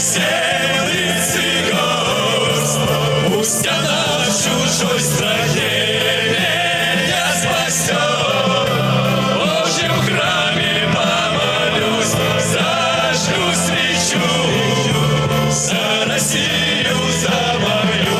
землицы гость, пусть она в чужой стране меня спасет. В Божьем храме помолюсь, зажгу свечу за Россию, за мою.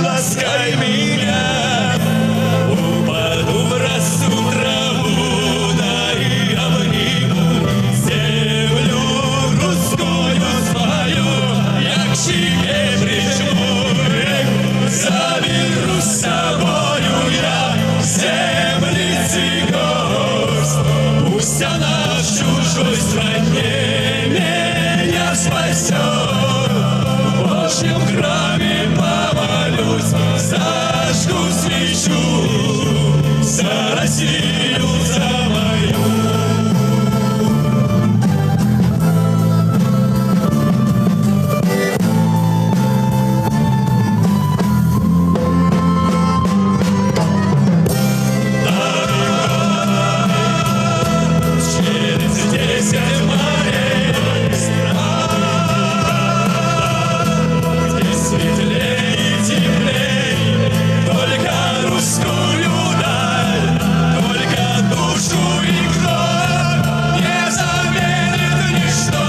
Ласкай меня, упаду в росу траву, да и обниму землю русскую свою, я к себе прижму, заберу с собою я землицы гость, пусть она в чужой стране меня спасет. В Божьем храме помолюсь, зажгу свечу за Россию, за мою. Через 10 морей светлей и теплей, только русскую даль, только душу и кровь не заменит ничто.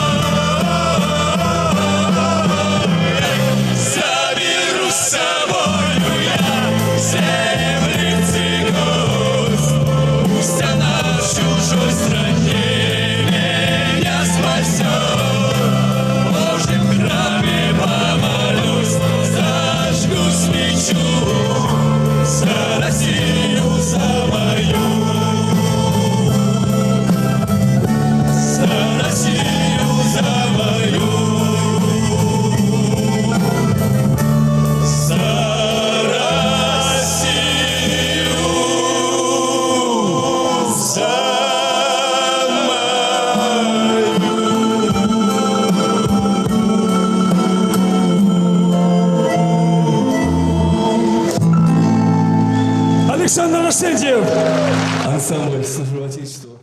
Заберу с собою я землицы гость, пусть она в чужой стране меня спасет. В Божьем храме помолюсь, зажгу свечу за Россию, за мою. За Россию, за мою. За Россию, за Александр Арсентьев. Ансамбль «Служба Отечеству».